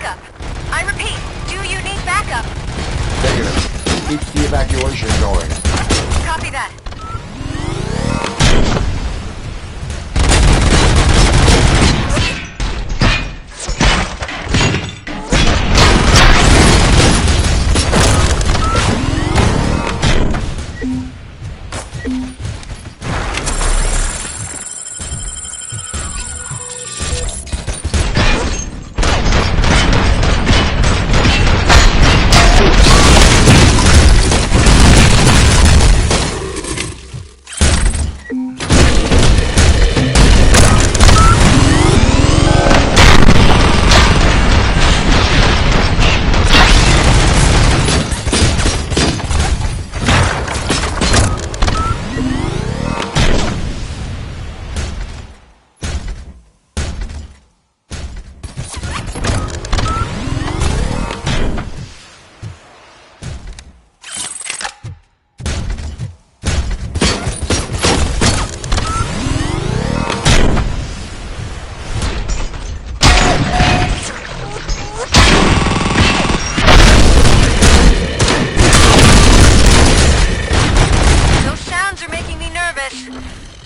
backup. I repeat, do you need backup? Negative. Keep the evacuation going. Copy that.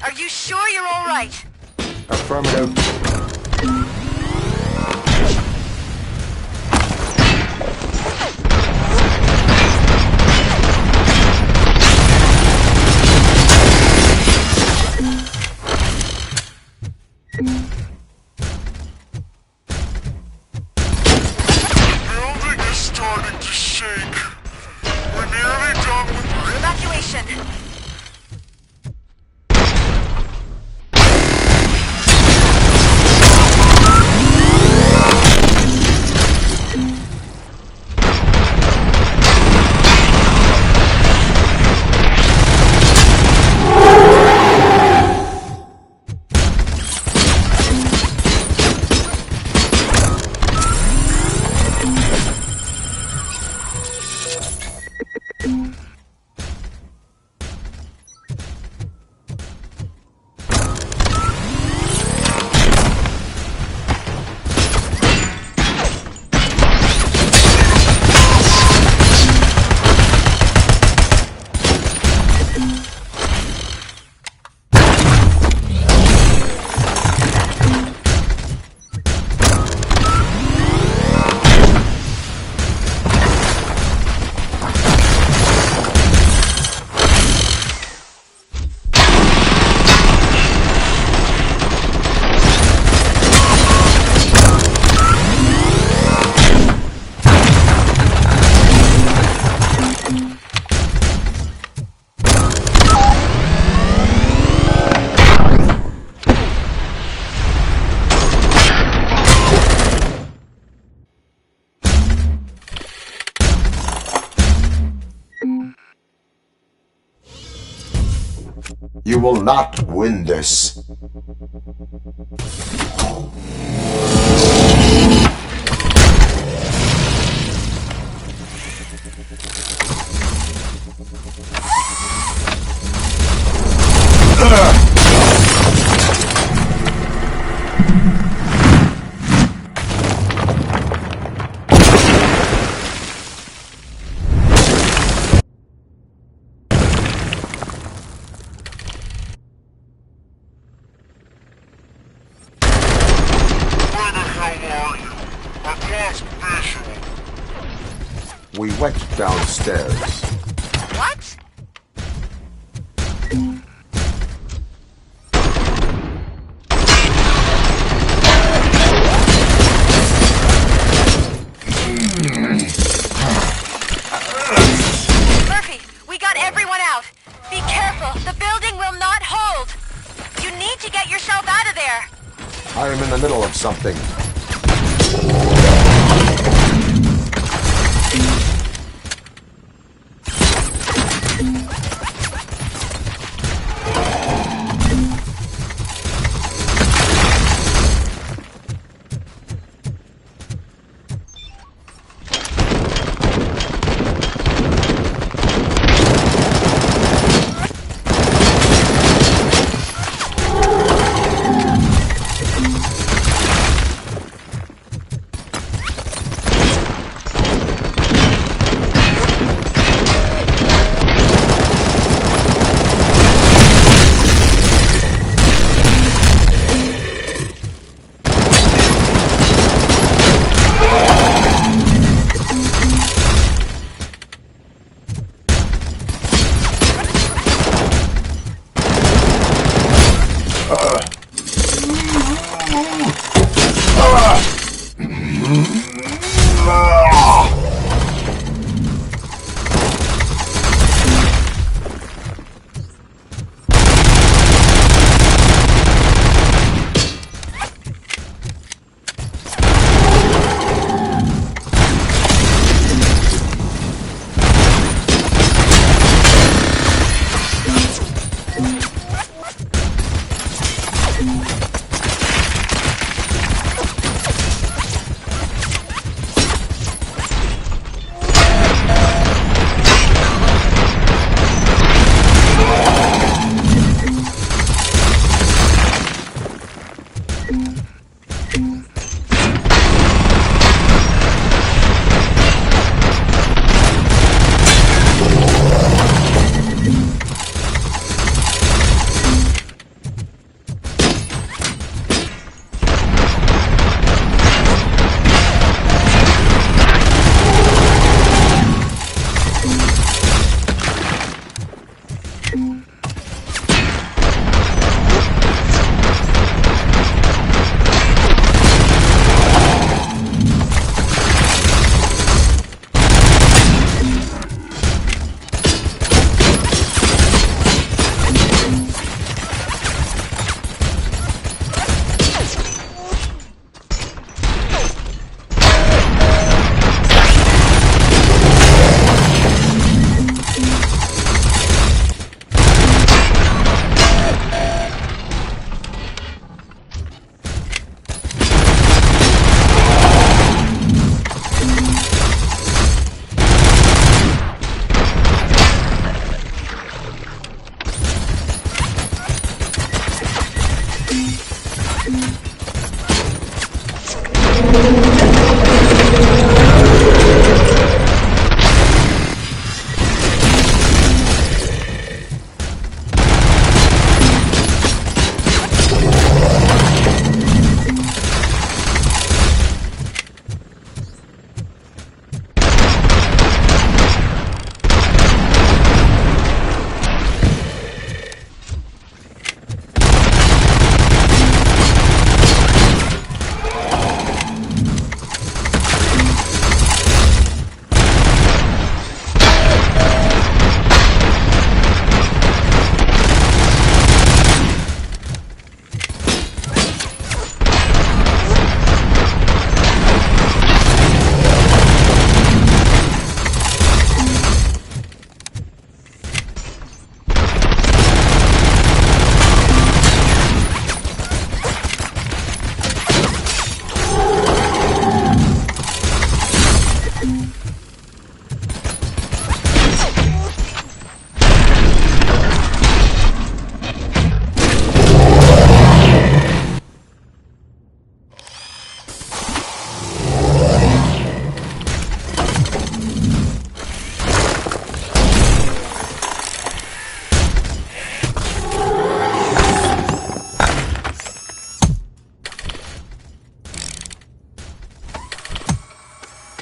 Are you sure you're all right? Affirmative. Building is starting to shake. We're nearly done with Evacuation. You will not win this. We went downstairs. What? Murphy, we got everyone out. Be careful, the building will not hold. You need to get yourself out of there. I am in the middle of something.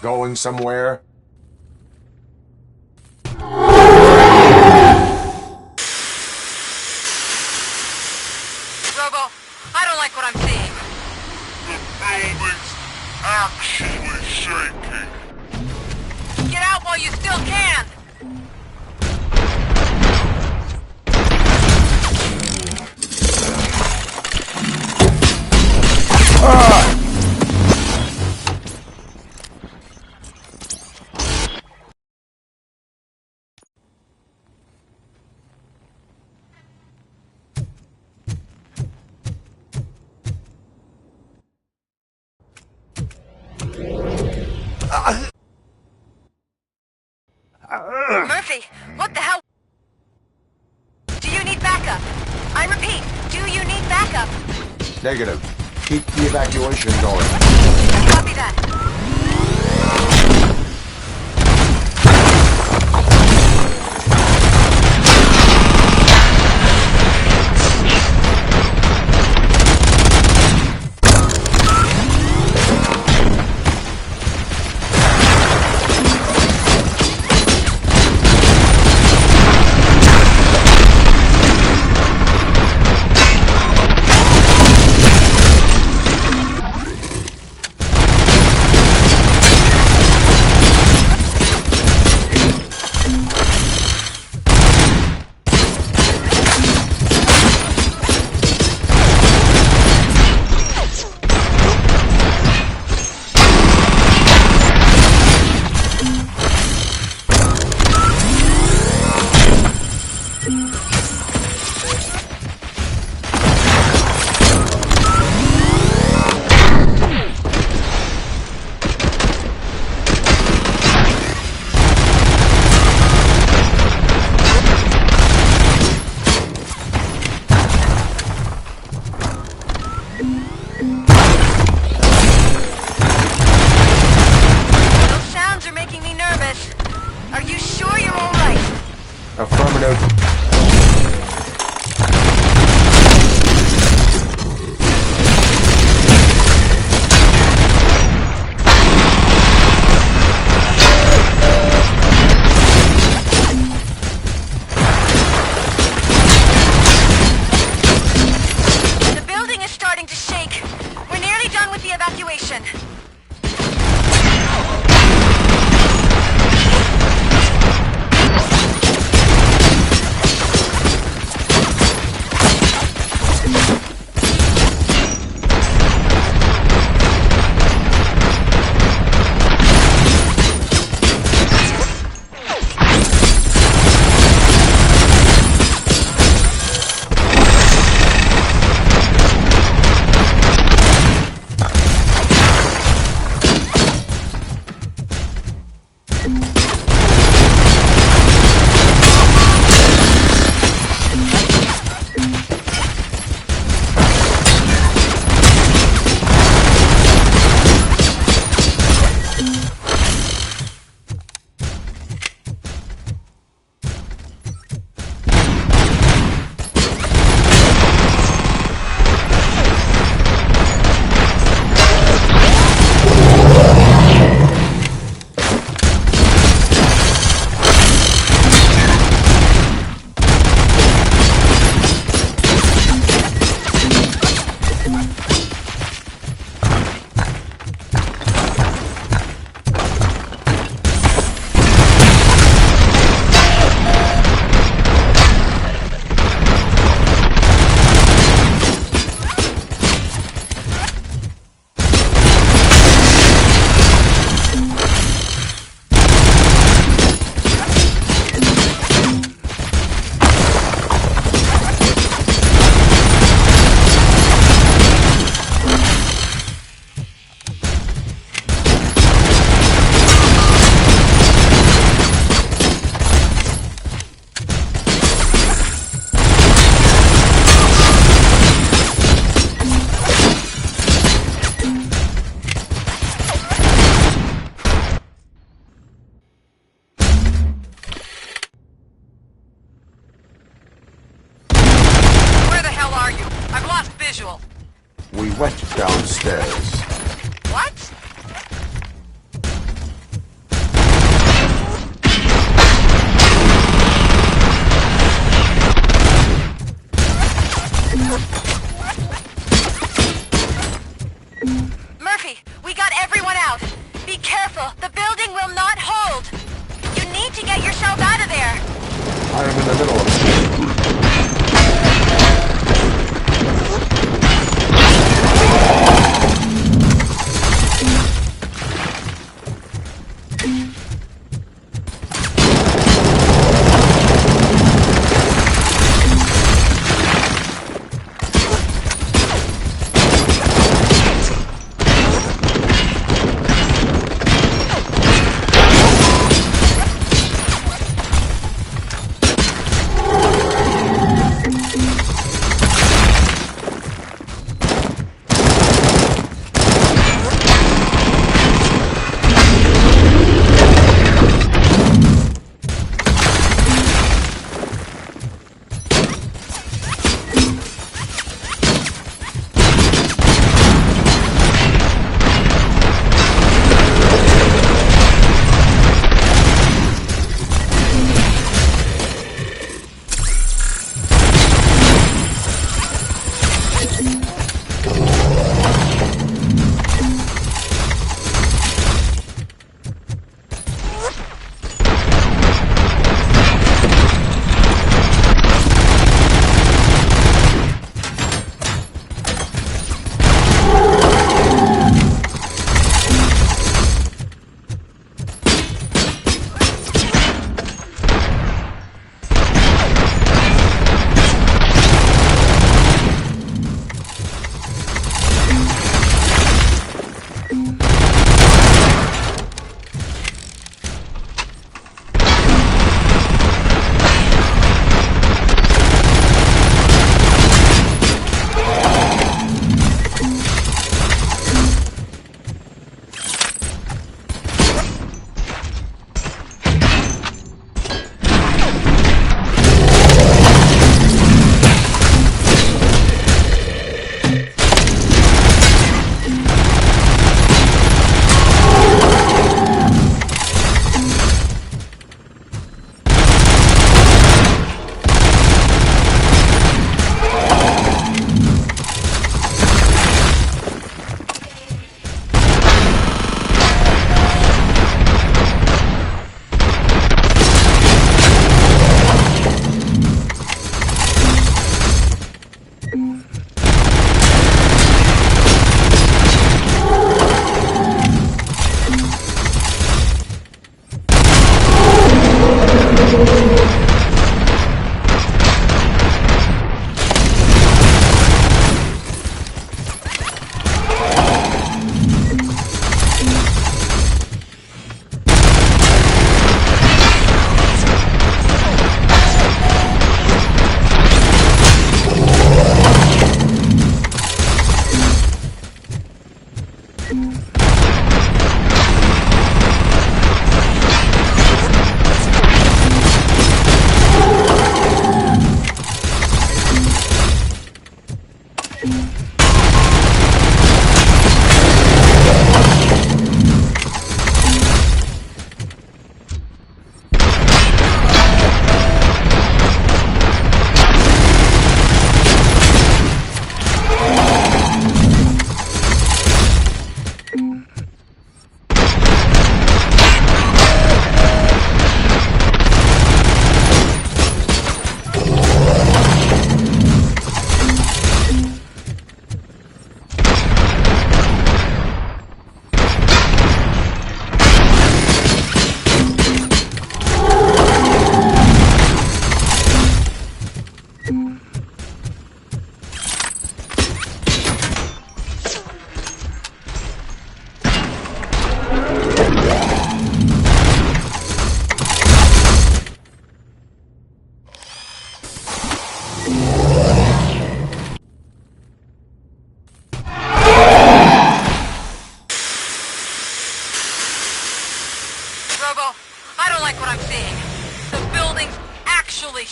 Going somewhere? Robo, I don't like what I'm seeing. The building's actually shaking. Get out while you still can! Murphy, what the hell? Do you need backup? I repeat, do you need backup? Negative. Keep the evacuation going. Copy that. we went downstairs. What? Murphy, we got everyone out. Be careful. The building will not hold. You need to get yourself out of there. I am in the middle of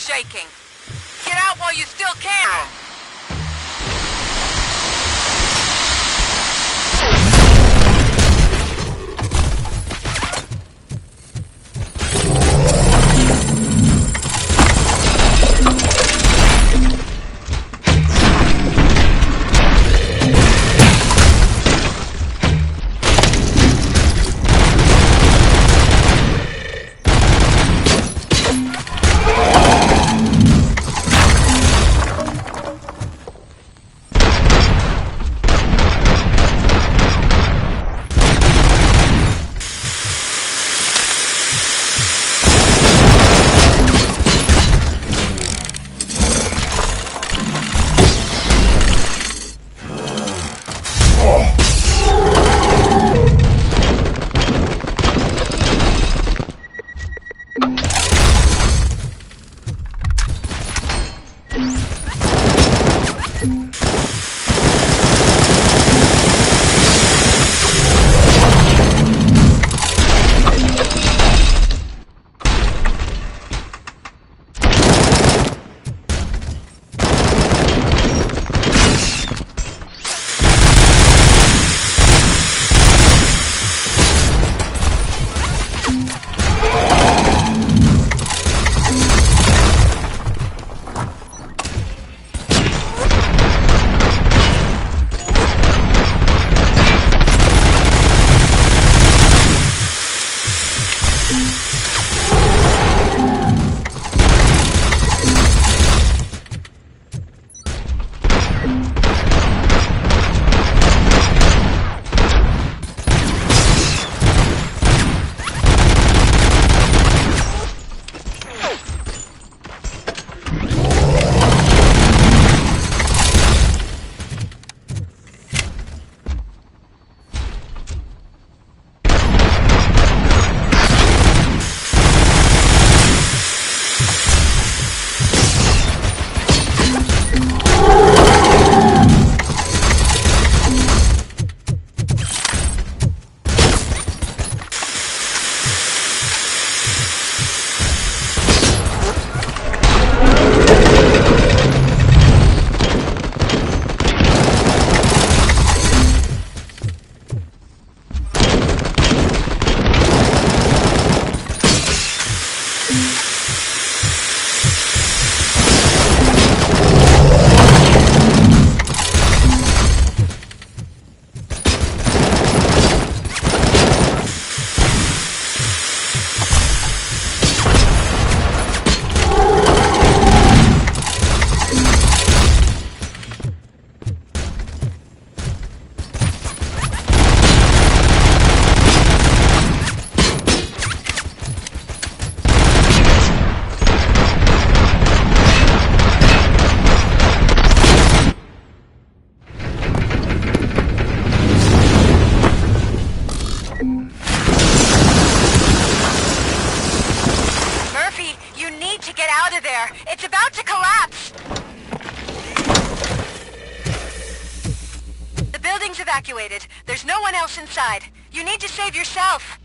shaking. Get out while you still can. evacuated. There's no one else inside. You need to save yourself.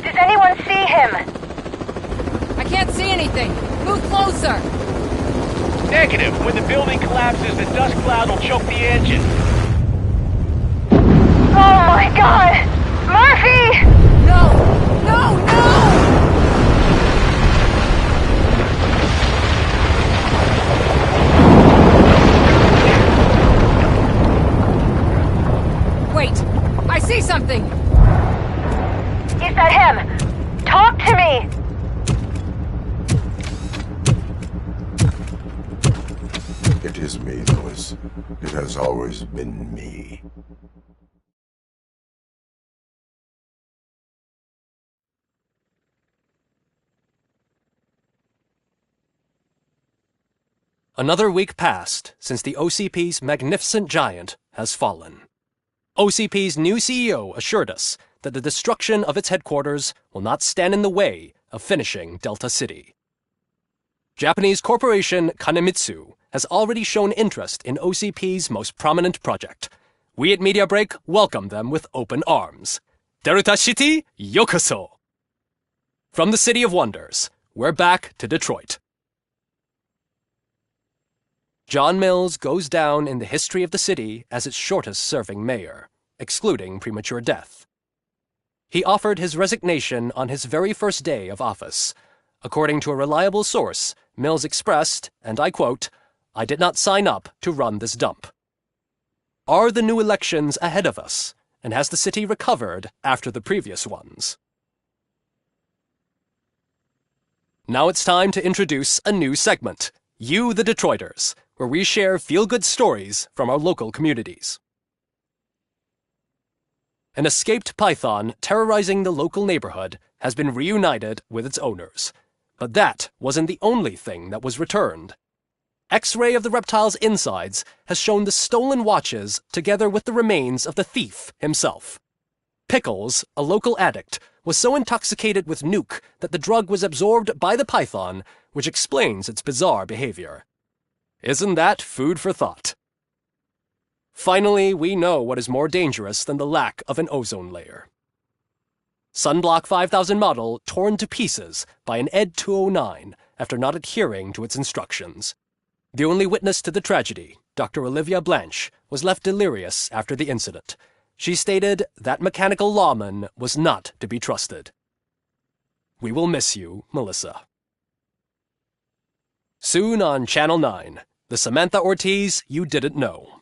Does anyone see him? I can't see anything. Move closer. Negative. When the building collapses, the dust cloud will choke the engine. Oh my god! Murphy! No! No! No! Wait! I see something! Is that him? Talk to me! It is me, Lewis. It has always been me. Another week passed since the OCP's magnificent giant has fallen. OCP's new CEO assured us that the destruction of its headquarters will not stand in the way of finishing Delta City. Japanese corporation Kanemitsu has already shown interest in OCP's most prominent project. We at Media Break welcome them with open arms. Delta City, yokoso! From the City of Wonders, we're back to Detroit. John Mills goes down in the history of the city as its shortest-serving mayor, excluding premature death. He offered his resignation on his very first day of office. According to a reliable source, Mills expressed, and I quote, "I did not sign up to run this dump." Are the new elections ahead of us, and has the city recovered after the previous ones? Now it's time to introduce a new segment, You the Detroiters, where we share feel-good stories from our local communities. An escaped python terrorizing the local neighborhood has been reunited with its owners. But that wasn't the only thing that was returned. X-ray of the reptile's insides has shown the stolen watches together with the remains of the thief himself. Pickles, a local addict, was so intoxicated with nuke that the drug was absorbed by the python, which explains its bizarre behavior. Isn't that food for thought? Finally, we know what is more dangerous than the lack of an ozone layer. Sunblock 5000 model torn to pieces by an ED 209 after not adhering to its instructions. The only witness to the tragedy, Dr. Olivia Blanche, was left delirious after the incident. She stated that mechanical lawman was not to be trusted. We will miss you, Melissa. Soon on Channel 9, the Samantha Ortiz you didn't know.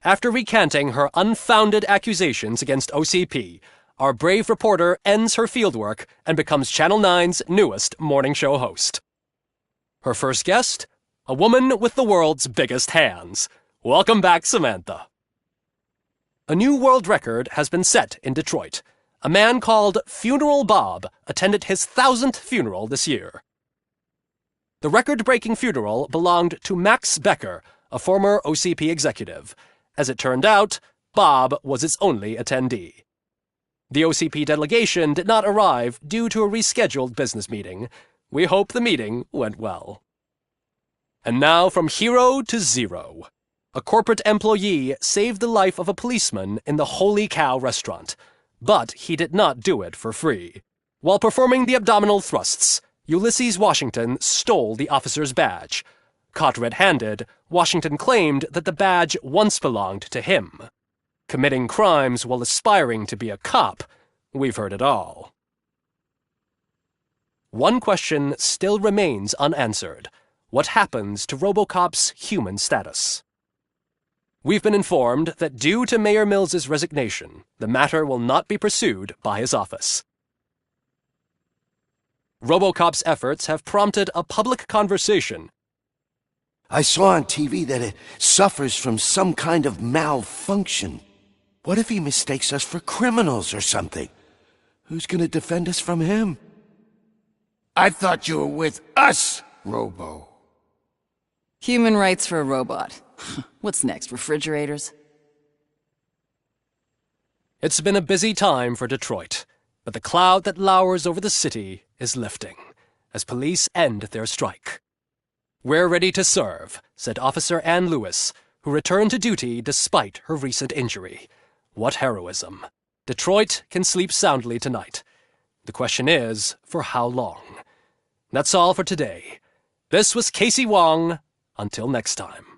After recanting her unfounded accusations against OCP, our brave reporter ends her fieldwork and becomes Channel 9's newest morning show host. Her first guest? A woman with the world's biggest hands. Welcome back, Samantha. A new world record has been set in Detroit. A man called Funeral Bob attended his 1000th funeral this year. The record-breaking funeral belonged to Max Becker, a former OCP executive. As it turned out, Bob was its only attendee. The OCP delegation did not arrive due to a rescheduled business meeting. We hope the meeting went well. And now from hero to zero. A corporate employee saved the life of a policeman in the Holy Cow restaurant, but he did not do it for free. While performing the abdominal thrusts, Ulysses Washington stole the officer's badge. Caught red-handed, Washington claimed that the badge once belonged to him. Committing crimes while aspiring to be a cop, we've heard it all. One question still remains unanswered. What happens to RoBoCop's human status? We've been informed that due to Mayor Mills's resignation, the matter will not be pursued by his office. RoBoCop's efforts have prompted a public conversation. I saw on TV that it suffers from some kind of malfunction. What if he mistakes us for criminals or something? Who's gonna defend us from him? I thought you were with us, Robo. Human rights for a robot. What's next, refrigerators? It's been a busy time for Detroit, but the cloud that lowers over the city is lifting as police end their strike. "We're ready to serve," said Officer Ann Lewis, who returned to duty despite her recent injury. What heroism. Detroit can sleep soundly tonight. The question is, for how long? That's all for today. This was Casey Wong. Until next time.